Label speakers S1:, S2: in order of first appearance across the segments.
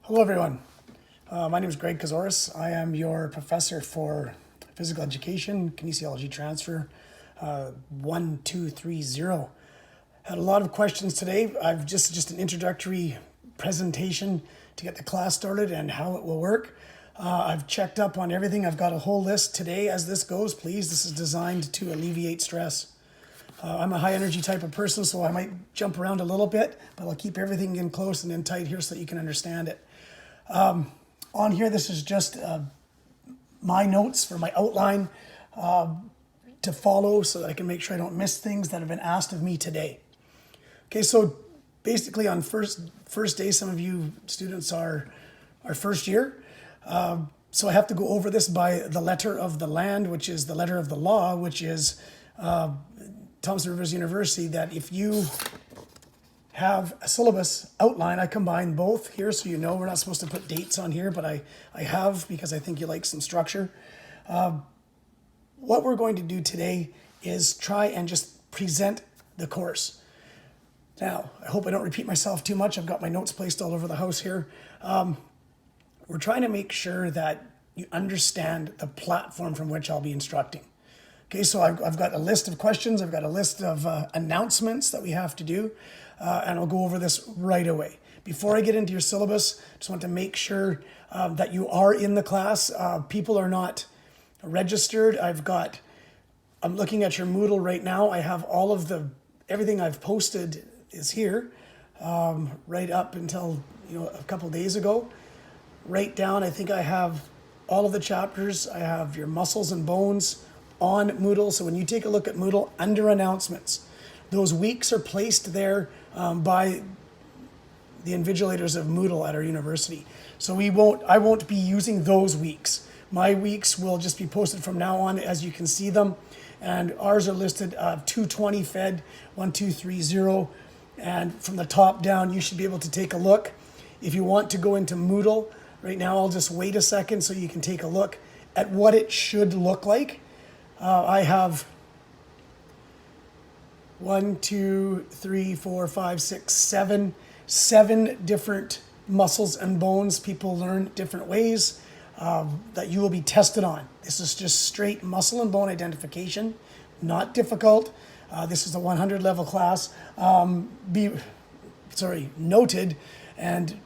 S1: Hello, everyone. My name is Greg Kazoris. I am your professor for physical education, kinesiology transfer, 1230. Had a lot of questions today. I've just an introductory presentation to get the class started and how it will work. I've checked up on everything. I've got a whole list today as this goes. Please, this is designed to alleviate stress. I'm a high energy type of person, so I might jump around a little bit, but I'll keep everything in close and in tight here so that you can understand it. On here, this is just my notes for my outline to follow so that I can make sure I don't miss things that have been asked of me today. Okay, so basically on first day, some of you students are first year. So I have to go over this by the letter of the land, which is the letter of the law, which is Thompson Rivers University, that if you have a syllabus outline, I combine both here so you know we're not supposed to put dates on here, but I have because I think you like some structure. What we're going to do today is try and just present the course. Now, I hope I don't repeat myself too much. I've got my notes placed all over the house here. We're trying to make sure that you understand the platform from which I'll be instructing. Okay, so I've got a list of questions. I've got a list of announcements that we have to do, and I'll go over this right away. Before I get into your syllabus, just want to make sure that you are in the class. People are not registered. I'm looking at your Moodle right now. I have everything I've posted is here, right up until a couple days ago. Right down, I think I have all of the chapters. I have your muscles and bones on Moodle. So when you take a look at Moodle under announcements, those weeks are placed there by the invigilators of Moodle at our university. So I won't be using those weeks. My weeks will just be posted from now on as you can see them. And ours are listed 220 Phed, 1230. And from the top down, you should be able to take a look. If you want to go into Moodle, right now I'll just wait a second so you can take a look at what it should look like. I have 7 different muscles and bones. People learn different ways that you will be tested on. This is just straight muscle and bone identification, not difficult. This is a 100 level class. Noted, and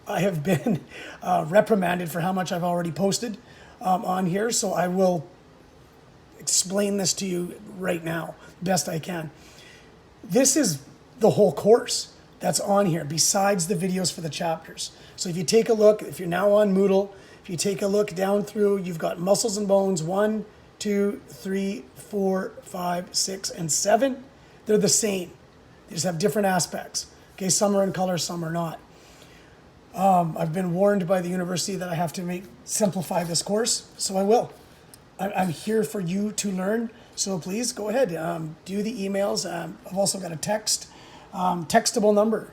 S1: I have been reprimanded for how much I've already posted on here, so I will explain this to you right now, best I can. This is the whole course that's on here, besides the videos for the chapters. So if you take a look, if you're now on Moodle, if you take a look down through, you've got muscles and bones, 1, 2, 3, 4, 5, 6, and 7. They're the same. They just have different aspects. Okay, some are in color, some are not. I've been warned by the university that I have to simplify this course, so I will. I'm here for you to learn, so please go ahead, do the emails. I've also got a textable number,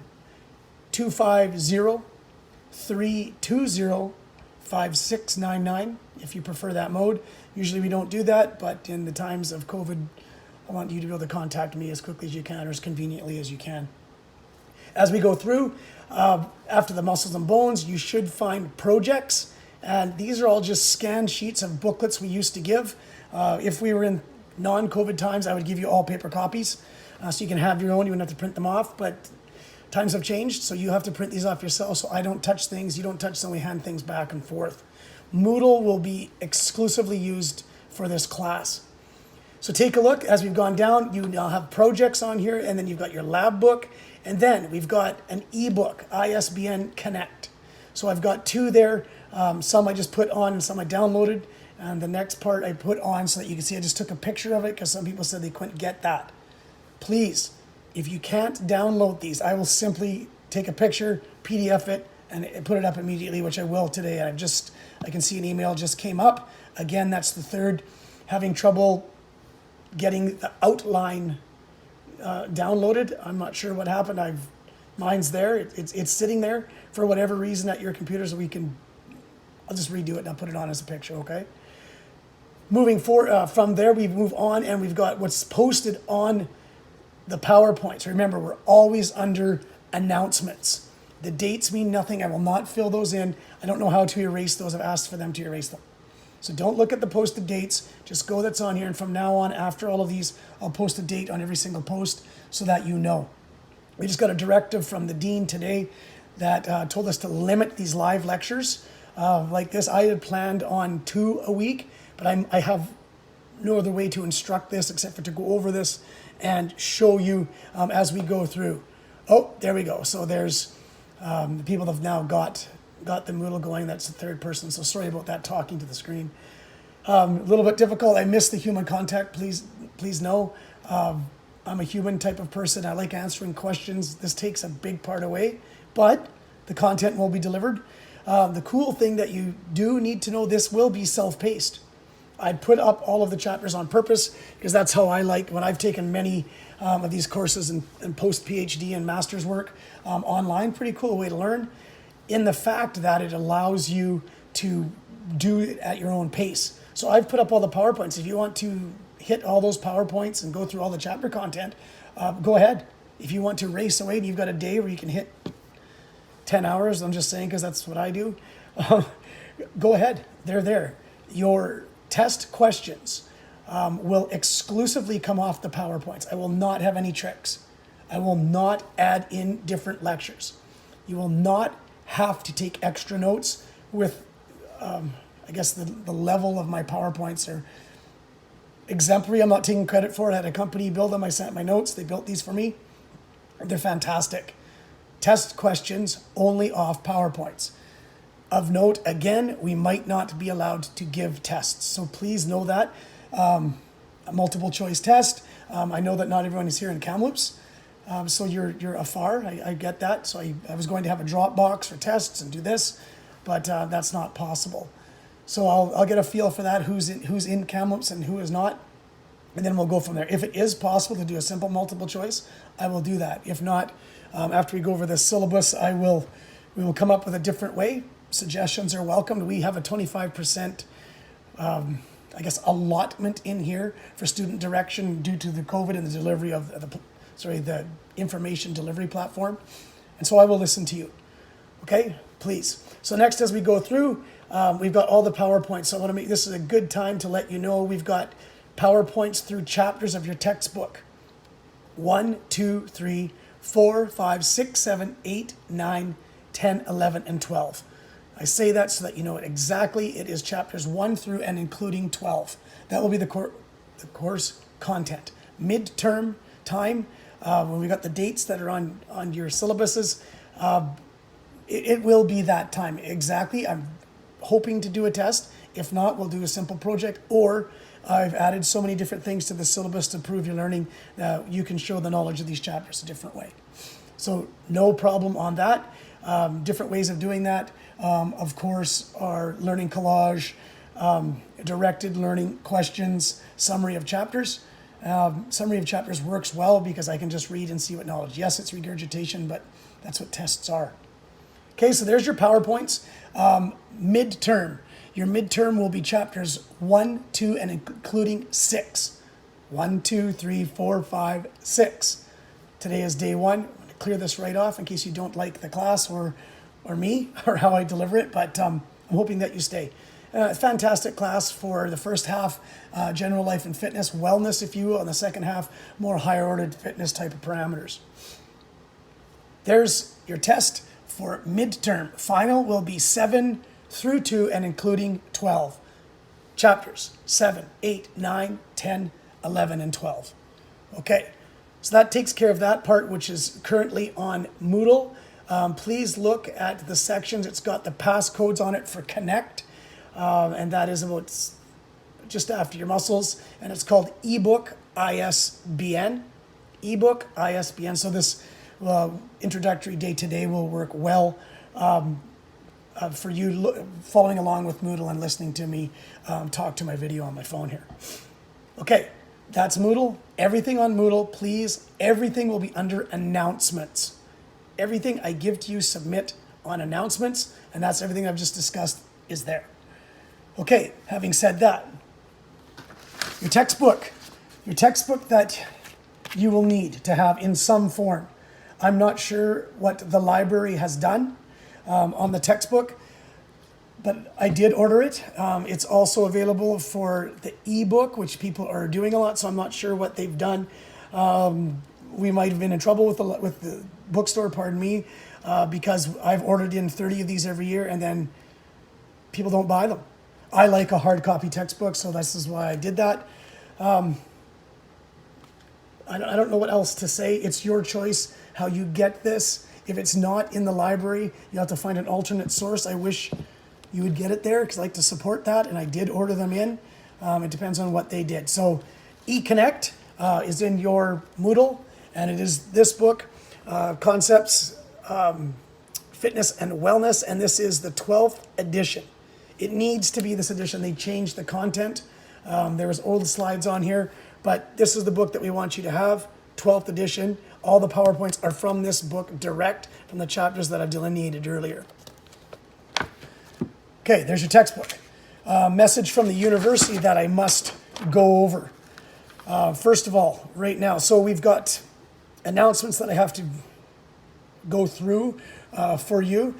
S1: 250-320-5699, if you prefer that mode. Usually we don't do that, but in the times of COVID, I want you to be able to contact me as quickly as you can or as conveniently as you can. As we go through, after the muscles and bones, you should find projects. And these are all just scanned sheets of booklets we used to give. If we were in non-COVID times, I would give you all paper copies. So you can have your own, you wouldn't have to print them off. But times have changed, so you have to print these off yourself. So I don't touch things, you don't touch them, we hand things back and forth. Moodle will be exclusively used for this class. So take a look as we've gone down. You now have projects on here, and then you've got your lab book. And then we've got an ebook, ISBN Connect. So I've got 2 there. Some I just put on and some I downloaded. And the next part I put on so that you can see I just took a picture of it because some people said they couldn't get that. Please, if you can't download these, I will simply take a picture, PDF it, and put it up immediately, which I will today. I can see an email just came up. Again, that's the third. Having trouble getting the outline downloaded. I'm not sure what happened. Mine's there. It's sitting there for whatever reason at your computer, so I'll just redo it and I'll put it on as a picture, okay? Moving forward, from there we move on, and we've got what's posted on the PowerPoint. So remember, we're always under announcements. The dates mean nothing. I will not fill those in. I don't know how to erase those. I've asked for them to erase them. So don't look at the posted dates. Just go that's on here. And from now on, after all of these, I'll post a date on every single post so that you know. We just got a directive from the dean today that told us to limit these live lectures like this. I had planned on 2 a week, but I have no other way to instruct this except for to go over this and show you as we go through. Oh, there we go. So there's the people have now got the Moodle going. That's the third person. So sorry about that talking to the screen. A little bit difficult. I miss the human contact. Please know. I'm a human type of person. I like answering questions. This takes a big part away, but the content will be delivered. The cool thing that you do need to know, this will be self-paced. I put up all of the chapters on purpose because that's how I like when I've taken many of these courses and post-PhD and master's work online. Pretty cool way to learn in the fact that it allows you to do it at your own pace. So I've put up all the PowerPoints. If you want to hit all those PowerPoints and go through all the chapter content, go ahead. If you want to race away and you've got a day where you can hit 10 hours, I'm just saying because that's what I do, go ahead. They're there. Your test questions will exclusively come off the PowerPoints. I will not have any tricks. I will not add in different lectures. You will not have to take extra notes with, I guess the level of my PowerPoints are exemplary. I'm not taking credit for it. I had a company build them. I sent my notes. They built these for me. They're fantastic. Test questions only off PowerPoints. Of note, again, we might not be allowed to give tests. So please know that. A multiple choice test. I know that not everyone is here in Kamloops. So you're afar. I get that. So I was going to have a Dropbox for tests and do this, but that's not possible. So I'll get a feel for that, who's in Kamloops and who is not, and then we'll go from there. If it is possible to do a simple multiple choice, I will do that. If not, after we go over the syllabus, we will come up with a different way. Suggestions are welcomed. We have a 25%, allotment in here for student direction due to the COVID and the delivery of the information delivery platform. And so I will listen to you. Okay, please. So next, as we go through, we've got all the PowerPoints. So I want to make this is a good time to let you know we've got PowerPoints through chapters of your textbook. 1, 2, 3, 4, 5, 6, 7, 8, 9, 10, 11, and 12. I say that so that you know it exactly. It is chapters 1 through and including 12. That will be the course content. Midterm time, when we got the dates that are on your syllabuses, it will be that time. Exactly. I'm hoping to do a test. If not, we'll do a simple project, or I've added so many different things to the syllabus to prove your learning that you can show the knowledge of these chapters a different way. So no problem on that. Different ways of doing that, of course, are learning collage, directed learning questions, summary of chapters. Summary of chapters works well because I can just read and see what knowledge. Yes, it's regurgitation, but that's what tests are. Okay, so there's your PowerPoints. Midterm. Your midterm will be chapters 1, 2, and including 6. 1, 2, 3, 4, 5, 6. Today is day 1. I'm going to clear this right off in case you don't like the class or me or how I deliver it, but I'm hoping that you stay. Fantastic class for the first half, general life and fitness, wellness, if you will, and the second half, more higher ordered fitness type of parameters. There's your test for midterm. Final will be 7 through 2 and including 12. Chapters 7, 8, 9, 10, 11, and 12. Okay, so that takes care of that part, which is currently on Moodle. Please look at the sections. It's got the passcodes on it for Connect, and that is about just after your muscles, and it's called ebook ISBN. Ebook ISBN. So this introductory day today will work well for you following along with Moodle and listening to me talk to my video on my phone here. Okay, that's Moodle. Everything on Moodle, please, everything will be under announcements. Everything I give to you, submit on announcements, and that's everything I've just discussed is there. Okay, having said that, your textbook that you will need to have in some form. I'm not sure what the library has done on the textbook, but I did order it. It's also available for the ebook, which people are doing a lot, so I'm not sure what they've done. We might have been in trouble with the bookstore, pardon me, because I've ordered in 30 of these every year and then people don't buy them. I like a hard copy textbook, so this is why I did that. I don't know what else to say. It's your choice how you get this. If it's not in the library, you have to find an alternate source. I wish you would get it there because I like to support that, and I did order them in. It depends on what they did. So eConnect is in your Moodle, and it is this book, Concepts, Fitness and Wellness, and this is the 12th edition. It needs to be this edition. They changed the content. There was old slides on here, but this is the book that we want you to have, 12th edition. All the PowerPoints are from this book, direct from the chapters that I've delineated earlier. Okay, there's your textbook. Message from the university that I must go over. First of all, right now, so we've got announcements that I have to go through for you.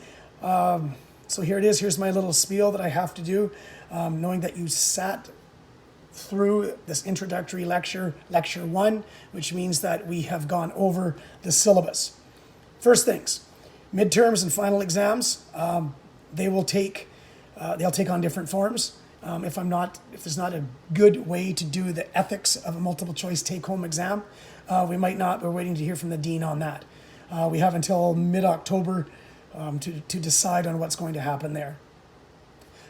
S1: So here it is. Here's my little spiel that I have to do, knowing that you sat through this introductory lecture, lecture 1, which means that we have gone over the syllabus. First things, midterms and final exams, they'll take on different forms. If there's not a good way to do the ethics of a multiple choice take-home exam, we might not. We're waiting to hear from the dean on that. We have until mid-October to decide on what's going to happen there.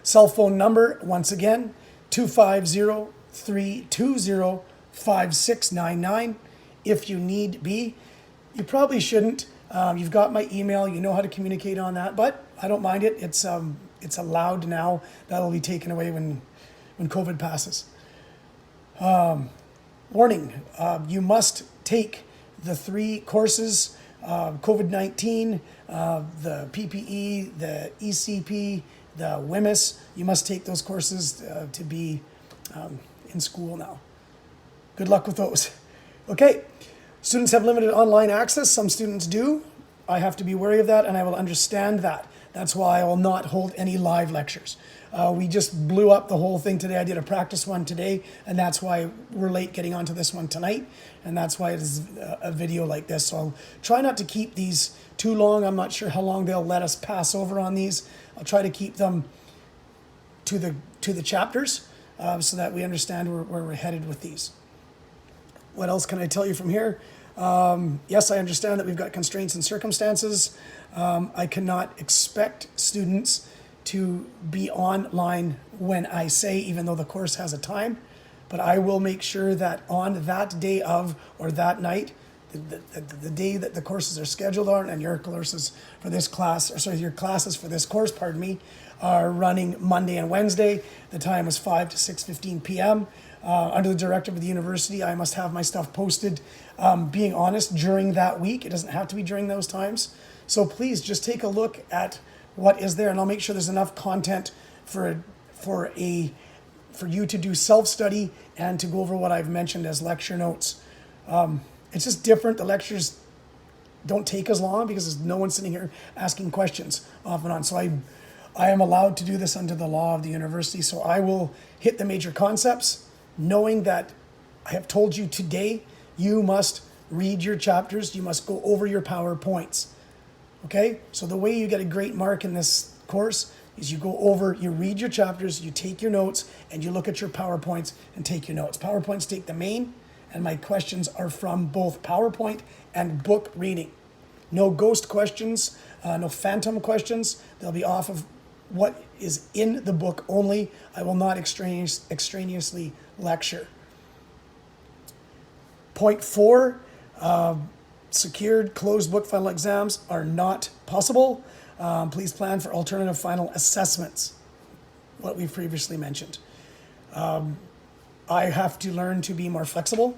S1: Cell phone number, once again, 250-320-5699. If you need be, you probably shouldn't. You've got my email. You know how to communicate on that, but I don't mind it. It's allowed now. That'll be taken away when COVID passes. Warning, you must take the 3 courses, COVID-19, the PPE, the ECP, the WMIS. You must take those courses to be in school now. Good luck with those. Okay, students have limited online access. Some students do. I have to be wary of that, and I will understand that. That's why I will not hold any live lectures. We just blew up the whole thing today. I did a practice one today, and that's why we're late getting onto this one tonight, and that's why it is a video like this. So I'll try not to keep these too long. I'm not sure how long they'll let us pass over on these. I'll try to keep them to the chapters so that we understand where we're headed with these. What else can I tell you from here? Yes, I understand that we've got constraints and circumstances. I cannot expect students to be online when I say, even though the course has a time, but I will make sure that on that day of or that night, the day that the courses are scheduled on, and your courses for this class, or sorry, your classes for this course, pardon me, are running Monday and Wednesday. The time is 5 to 6:15 p.m. Under the directive of the university, I must have my stuff posted, being honest, during that week. It doesn't have to be during those times. So please just take a look at what is there, and I'll make sure there's enough content for you to do self-study and to go over what I've mentioned as lecture notes. It's just different. The lectures don't take as long because there's no one sitting here asking questions off and on. So I am allowed to do this under the law of the university. So I will hit the major concepts, knowing that I have told you today, you must read your chapters, you must go over your PowerPoints. Okay? So the way you get a great mark in this course is you read your chapters, you take your notes, and you look at your PowerPoints and take your notes. PowerPoints take the main, and my questions are from both PowerPoint and book reading. No ghost questions, no phantom questions. They'll be off of what is in the book only. I will not extraneously lecture. Point 4, secured closed book final exams are not possible. Please plan for alternative final assessments, what we've previously mentioned. I have to learn to be more flexible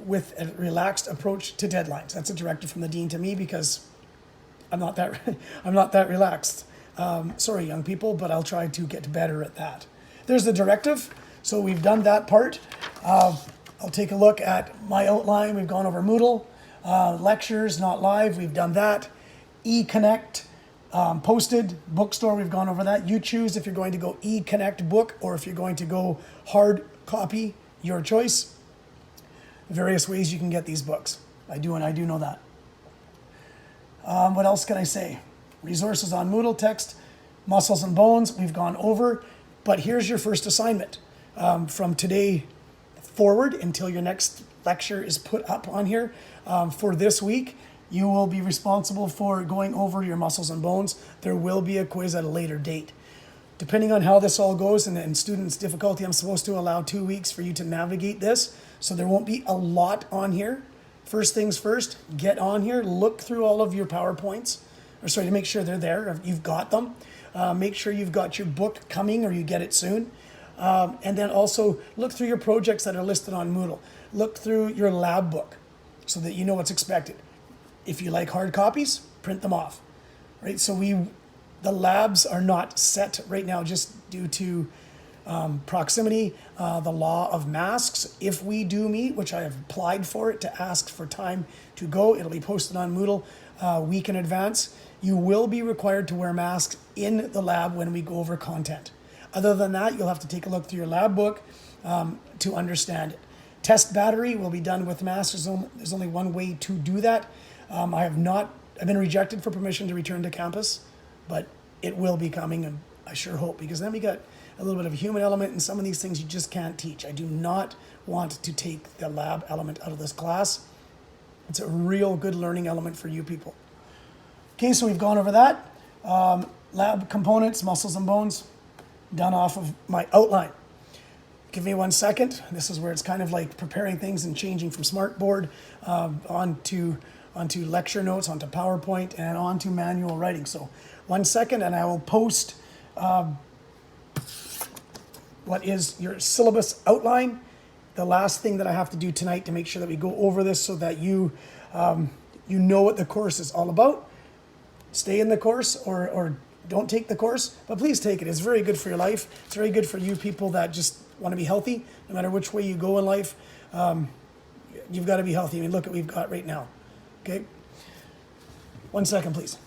S1: with a relaxed approach to deadlines. That's a directive from the dean to me because I'm not that relaxed. Sorry, young people, but I'll try to get better at that. There's the directive. So we've done that part. I'll take a look at my outline. We've gone over Moodle. Lectures, not live, we've done that. E-Connect, posted, bookstore, we've gone over that. You choose if you're going to go E-Connect book or if you're going to go hard copy, your choice. Various ways you can get these books. I do know that. What else can I say? Resources on Moodle, text, muscles and bones, we've gone over. But here's your first assignment. From today forward until your next lecture is put up on here, for this week, you will be responsible for going over your muscles and bones. There will be a quiz at a later date. Depending on how this all goes and students' difficulty, I'm supposed to allow 2 weeks for you to navigate this. So there won't be a lot on here. First things first, get on here, look through all of your PowerPoints, to make sure they're there, you've got them. Make sure you've got your book coming or you get it soon. And then also look through your projects that are listed on Moodle. Look through your lab book so that you know what's expected. If you like hard copies, print them off, right? So the labs are not set right now just due to proximity, the law of masks. If we do meet, which I have applied for it to ask for time to go, it'll be posted on Moodle a week in advance. You will be required to wear masks in the lab when we go over content. Other than that, you'll have to take a look through your lab book to understand it. Test battery will be done with masks. There's only one way to do that. I've been rejected for permission to return to campus, but it will be coming, and I sure hope, because then we got a little bit of a human element, and some of these things you just can't teach. I do not want to take the lab element out of this class. It's a real good learning element for you people. Okay, so we've gone over that. Lab components, muscles and bones, done off of my outline. Give me 1 second. This is where it's kind of like preparing things and changing from Smartboard onto lecture notes, onto PowerPoint, and onto manual writing. So 1 second, and I will post what is your syllabus outline. The last thing that I have to do tonight to make sure that we go over this so that you know what the course is all about. Stay in the course or don't take the course, but please take it. It's very good for your life. It's very good for you people that just want to be healthy. No matter which way you go in life, you've got to be healthy. I mean, look at what we've got right now. Okay? 1 second, please.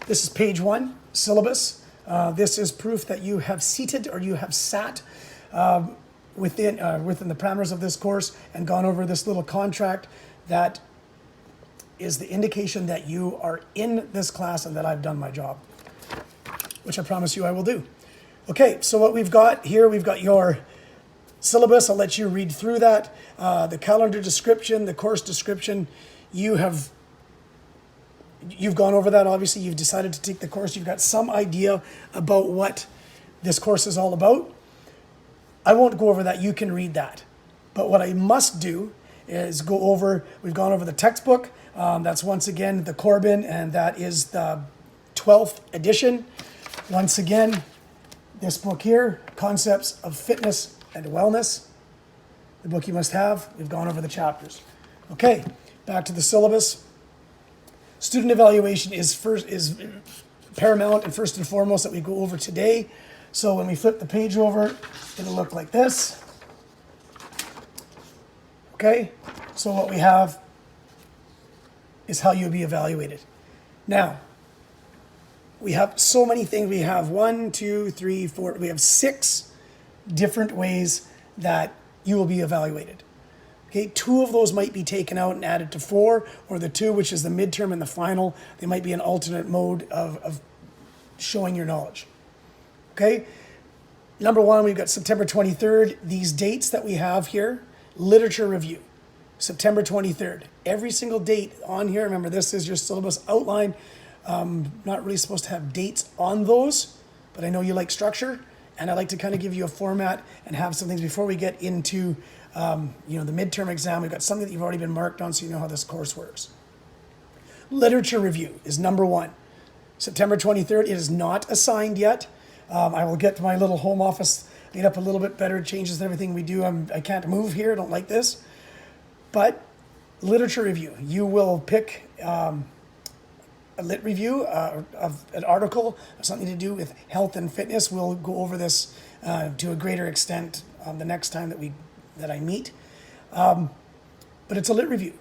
S1: This is page 1, syllabus. This is proof that you have seated or you have sat within the parameters of this course and gone over this little contract that is the indication that you are in this class and that I've done my job, which I promise you I will do. Okay, so what we've got here, we've got your syllabus. I'll let you read through that. The calendar description, the course description, you've gone over that. Obviously, you've decided to take the course. You've got some idea about what this course is all about. I won't go over that. You can read that. But what I must do is we've gone over the textbook. That's once again the Corbin, and that is the 12th edition. Once again, this book here, Concepts of Fitness and Wellness. The book you must have. We've gone over the chapters. Okay, back to the syllabus. Student evaluation is paramount and first and foremost that we go over today. So when we flip the page over, it'll look like this. Okay, so what we have is how you'll be evaluated. Now, we have so many things. We have 1, 2, 3, 4, we have 6 different ways that you will be evaluated. Okay, 2 of those might be taken out and added to 4, or the 2, which is the midterm and the final, they might be an alternate mode of showing your knowledge. Okay, number 1, we've got September 23rd. These dates that we have here, literature review, September 23rd. Every single date on here, remember this is your syllabus outline. Not really supposed to have dates on those, but I know you like structure, and I like to kind of give you a format and have some things before we get into the midterm exam. We've got something that you've already been marked on so you know how this course works. Literature review is number 1. September 23rd. It is not assigned yet. I will get to my little home office, clean up a little bit better, changes and everything we do. I can't move here, I don't like this. But literature review, you will pick a a lit review of an article, something to do with health and fitness. We'll go over this to a greater extent the next time that I meet. But it's a lit review.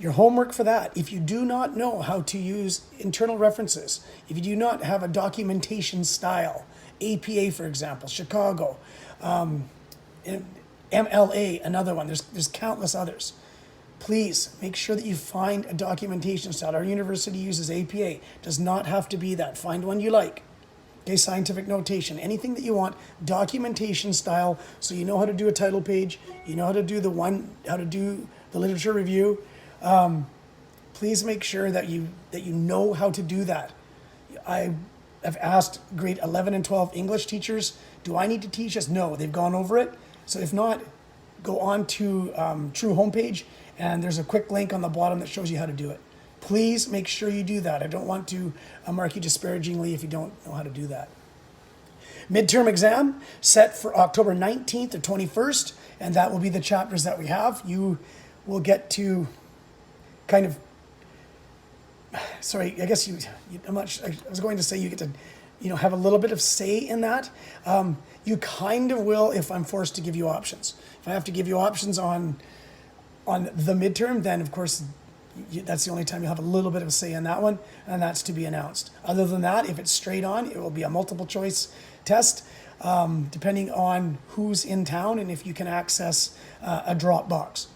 S1: Your homework for that, if you do not know how to use internal references, if you do not have a documentation style, APA, for example, Chicago, MLA, another one, there's countless others. Please make sure that you find a documentation style. Our university uses APA. Does not have to be that. Find one you like. Okay, scientific notation, anything that you want, documentation style, so you know how to do a title page, you know how to do the literature review. Please make sure that you know how to do that. I have asked grade 11 and 12 English teachers, do I need to teach this? No, they've gone over it. So if not, go on to True homepage, and there's a quick link on the bottom that shows you how to do it. Please make sure you do that. I don't want to mark you disparagingly if you don't know how to do that. Midterm exam set for October 19th or 21st, and that will be the chapters that we have. You will get to kind of, sorry, I guess I'm not, I was going to say you get to, have a little bit of say in that. You kind of will if I'm forced to give you options. If I have to give you options on the midterm, then of course that's the only time you'll have a little bit of a say in that one, and that's to be announced. Other than that, if it's straight on, it will be a multiple choice test, depending on who's in town and if you can access a drop box.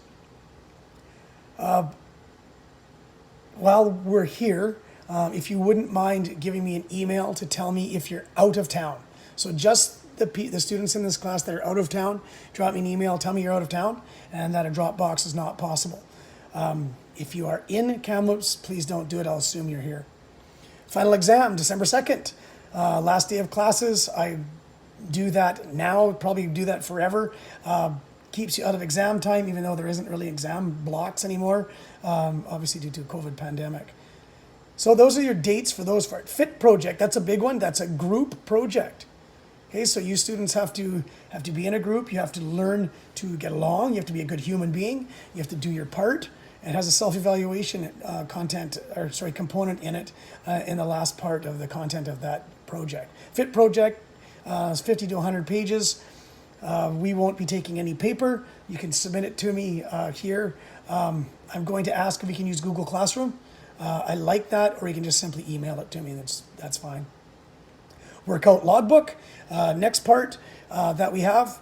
S1: While we're here, if you wouldn't mind giving me an email to tell me if you're out of town. So just the students in this class that are out of town, drop me an email, tell me you're out of town, and that a drop box is not possible. If you are in Kamloops, please don't do it. I'll assume you're here. Final exam, December 2nd. Last day of classes. I do that now, probably do that forever. Keeps you out of exam time, even though there isn't really exam blocks anymore, obviously due to the COVID pandemic. So those are your dates for those. For Phed project, that's a big one. That's a group project. Okay, so you students have to be in a group. You have to learn to get along. You have to be a good human being. You have to do your part. It has a self-evaluation component in it in the last part of the content of that project. Phed project is 50 to 100 pages. We won't be taking any paper. You can submit it to me here. I'm going to ask if we can use Google Classroom. I like that, or you can just simply email it to me. That's fine. Workout logbook. Next part that we have,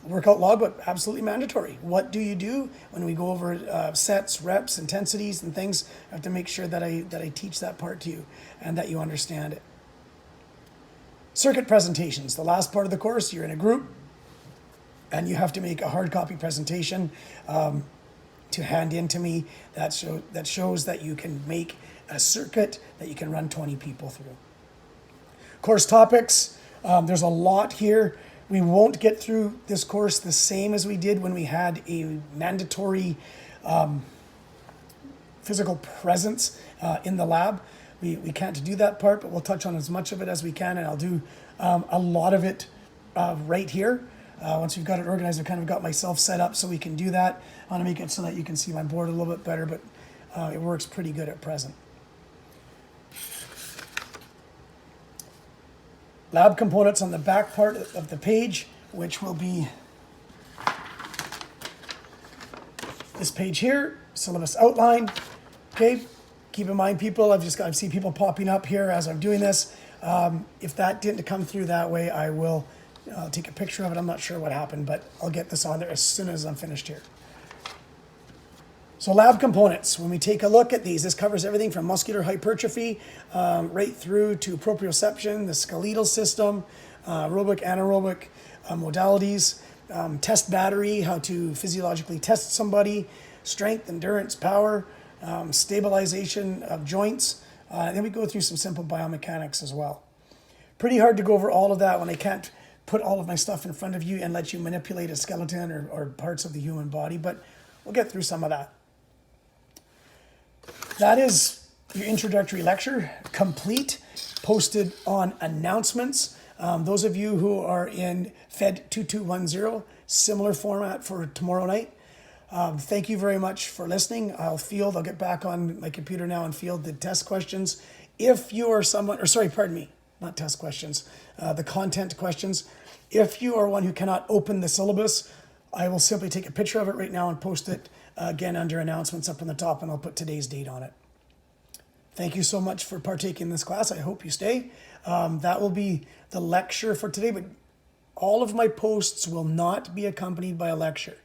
S1: workout logbook, absolutely mandatory. What do you do when we go over sets, reps, intensities, and things? I have to make sure that I teach that part to you and that you understand it. Circuit presentations. The last part of the course, you're in a group, and you have to make a hard copy presentation to hand in to me that shows that you can make a circuit that you can run 20 people through. Course topics, there's a lot here. We won't get through this course the same as we did when we had a mandatory physical presence in the lab. We can't do that part, but we'll touch on as much of it as we can, and I'll do a lot of it right here. Once we've got it organized, I've kind of got myself set up so we can do that. I want to make it so that you can see my board a little bit better, but it works pretty good at present. Lab components on the back part of the page, which will be this page here, syllabus outline. Okay, keep in mind, people, I've seen people popping up here as I'm doing this. If that didn't come through that way, I will take a picture of it. I'm not sure what happened, but I'll get this on there as soon as I'm finished here. So lab components, when we take a look at these, this covers everything from muscular hypertrophy right through to proprioception, the skeletal system, aerobic, anaerobic modalities, test battery, how to physiologically test somebody, strength, endurance, power, stabilization of joints. And then we go through some simple biomechanics as well. Pretty hard to go over all of that when I can't put all of my stuff in front of you and let you manipulate a skeleton or parts of the human body, but we'll get through some of that. That is your introductory lecture complete, posted on announcements. Those of you who are in Phed 2210, similar format for tomorrow night. Thank you very much for listening. I'll get back on my computer now and field the test questions. If you are someone, or sorry, pardon me, not test questions, the content questions. If you are one who cannot open the syllabus, I will simply take a picture of it right now and post it again under announcements up on the top, and I'll put today's date on it. Thank you so much for partaking in this class. I hope you stay. That will be the lecture for today, but all of my posts will not be accompanied by a lecture.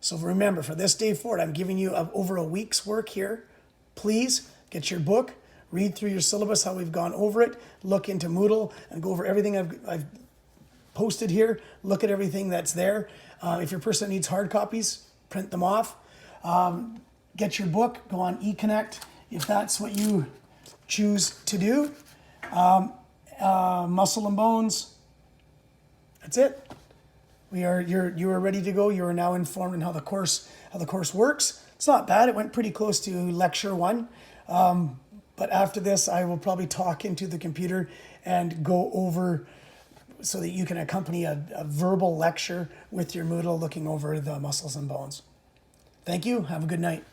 S1: So remember, for this day forward, I'm giving you over a week's work here. Please get your book, read through your syllabus, how we've gone over it, look into Moodle, and go over everything I've posted here. Look at everything that's there. If you're a person that needs hard copies, print them off. Get your book, go on eConnect if that's what you choose to do. Muscle and bones. That's it. You are ready to go. You are now informed on how the course works. It's not bad. It went pretty close to lecture 1. But after this, I will probably talk into the computer and go over so that you can accompany a verbal lecture with your Moodle looking over the muscles and bones. Thank you. Have a good night.